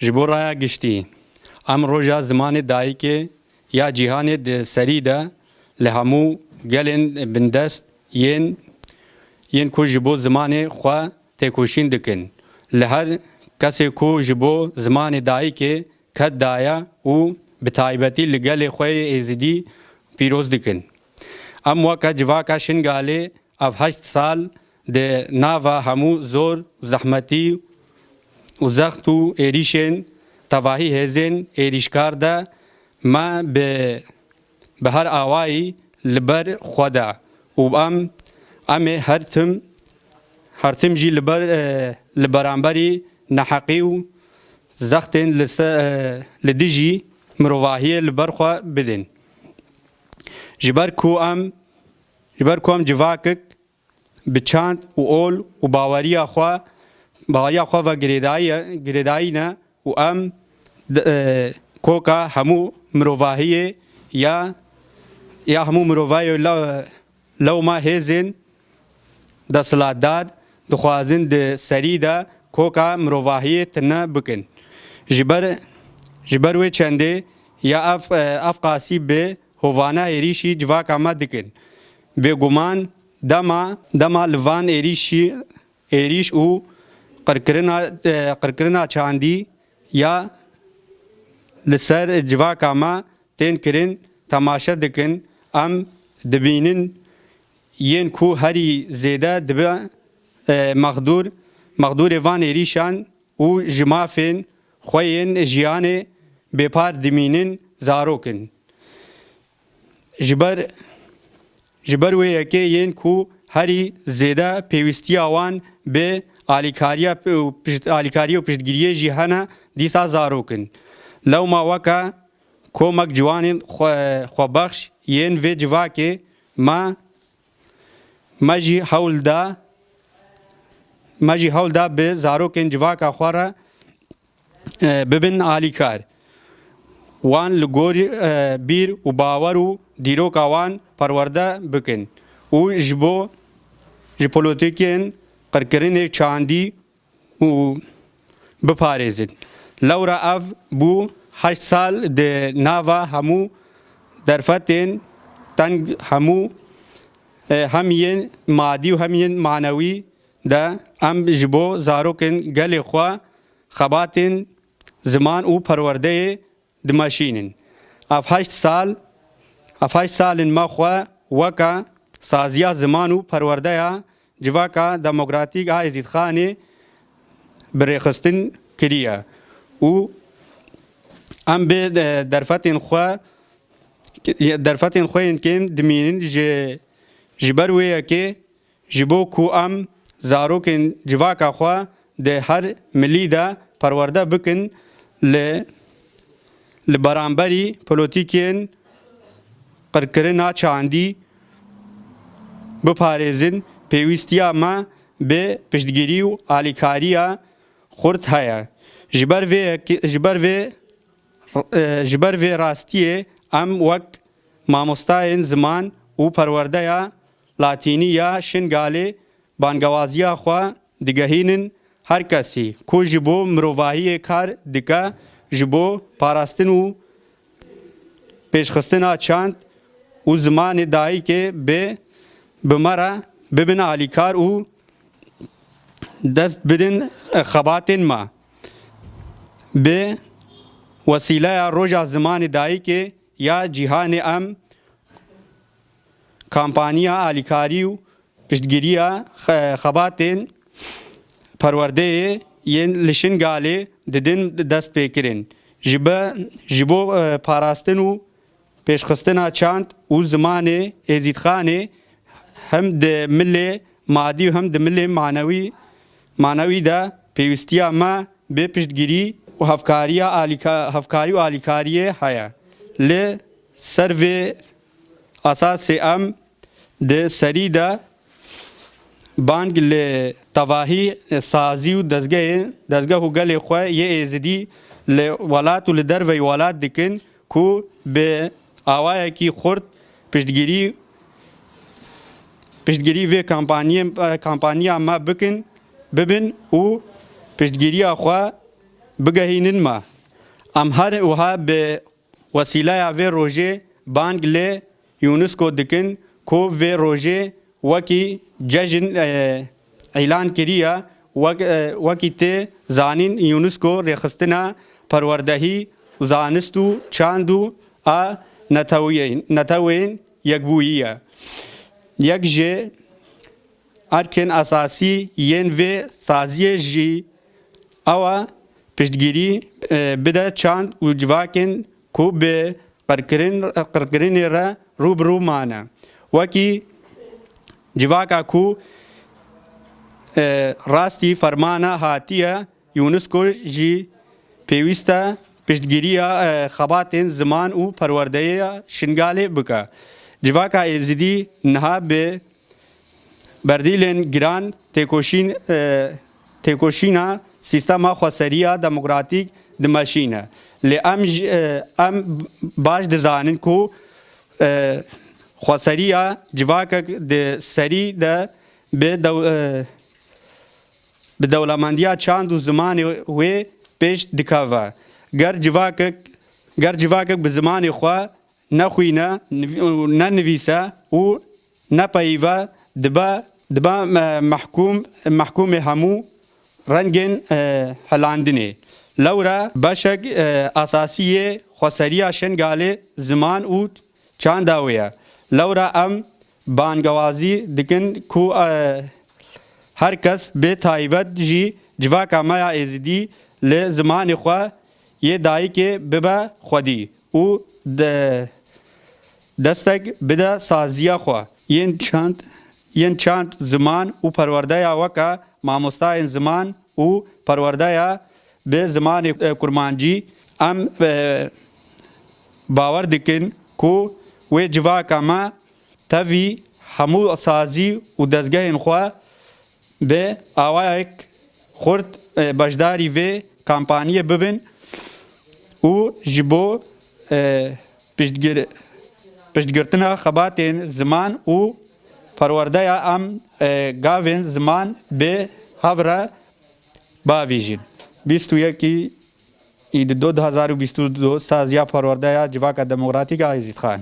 جبو رایا گشتی ام روژا زمان دایکه یا جیهان د سری ده لهمو گلن بندست ین کو جبو زمان خوا تکوشین دکن لهر کسی کو جبو زمان دایکه کد دایا و بتایبتی لگل خوی ازدی پیروز دکن ام وکا جواکا شنگاله اف 8 سال ده ناوا همو زور زحمتی و زخت و ایریشن تواهی هزین ایریشکار ده ما به هر آوایی لبر خدا و ام هرتم جی لبرانبری نحقی و زختن لدیجی مروواهی لبر خوا بدن جبر کو ام جواکک بچاند و اول و باوریا خوا و گریدایی نه و ام کوکا همو مروواهی یا همو مروواهی لو ما هزین دا سلادار دخوازن دا سری دا کوکا مروواهی تنه بکن جبر وی چنده یا اف قاسی به هوانا ایریشی جواک آمد دکن به گمان دما لوان ایریش او قرکرنا چاندی یا لسر جواک آما تین کرن تماشا دکن ام دبینن ین کو هری زیده دبا مقدور وان ایریشان و جمافین خوین جیان بپار دمینن زاروکن جبر وی یکی ین کو هری زیده پیوستی آوان به آلیکاری و پشتگیری جیهانا دیسا زاروکن لو ما وکا کومک جوان خوبخش ین وی جواکه ماجی حول دا به زاروکن جواکا خوارا ببن آلیکار وان لگور بیر و باور و دیروک آوان پرورده بکن و جپولوتیکین قرکرین چاندی و بپارزن لورا اف بو 8 سال ده ناوا همو درفتین تنگ همو همین مادی و همین معنوی ده ام جبو زاروکن گل خوا خباتن زمان او پرورده دماشینن اف 8 سال ما خوا وکا سازیا زمان او پرورده یا جواکا دموکراتیک ازید خانه برخستن کریه و ام به درفتن خوین کم دمینن جبر وی که جبو کو ام زاروکن جواکا خوا ده هر ملی دا پرورده بکن لبرانبری پولوتیکین قرکرنا چاندی بپارزن پیوستیا ما به پشتگیری و آلیکاریا خورد هیا جبر وی راستیه ام وک ماموستاین زمان و پرورده یا لاتینی یا شنگاله بانگوازیا خوا دگهینن هر کسی کو جبو مروواهی کار دکا جبو پاراستن و پیشخستن چاند و زمان دایی که بمرا ببن آلیکار و دست بدن خباتن ما به وسیله روژا زمان دایی که یا جیهان ام کامپانیا آلیکاری و پشتگیری خباتن پرورده ین لشنگاله ددن دست پیکرین جبو پاراستن و پیشخستن چاند و زمان ازید خانه هم ده مل مادی و هم ده مل معنوی ده پیوستیا ما به پشتگیری و هفکاری و آلیکاری هیا لی سر و اساس ام ده سری ده بانگ لی تواهی سازی و دزگه و گل خواه یه ازدی لی ولات و لدر وی ولات دکن کو به آوائه کی خورد پشتگیری و کامپانیا ما ببن و پشتگیری خواه بگهینن ما ام هر وها به وسیله و روژه بانگ لی یونسکو دکن کو و روژه وکی جشن اعلان کریه وکی ته زانین یونسکو رخصتنا پروردهی زانستو چاندو ا نتوین یکبوییه یک جه ارکن اساسی ین و سازی جی اوا پشتگیری بده چاند و جواکن کو به قرقرین را روبرو مانه وکی جواکا کو راستی فرمانه هاتیه یونسکو جی پیوسته پشتگیری خباتین زمان و پرورده شنگاله بکه جواکا ازدی نها به بردیلن گران تکوشینا سیستما خسریه دموکراتیک دمشینه لی ام باش دزانن کو خسریه جواکا د سری ده به دولمندیا چاند و زمان و پیش دکاوه گر جواکک به زمان خوا نخوینه ننویسه و نپایوه دبا محکوم همو رنگین حلاندنه لورا باشک اساسیه خسریه شنگاله زمان و چانداویه لورا ام بانگوازی دکن کو هر کس به تایبت جی جواکا مایا ازدی ل زمان خوا یه دایی که ببا خودی او دستک بده سازیا خوا ین چند زمان و پرورده وکا ماموستای زمان و پرورده به زمان کرمانجی ام باور دکن کو و جواکا ما تاوی همو سازی و دزگه خوا به آوائک خورد باشداری و کامپانی ببین و جبو پشتگرتنا خباتین زمان و پرورده ام گاوین زمان به هفره باویجین 21 2022 سازیا پرورده جواکا دموکراتیک عزیز خان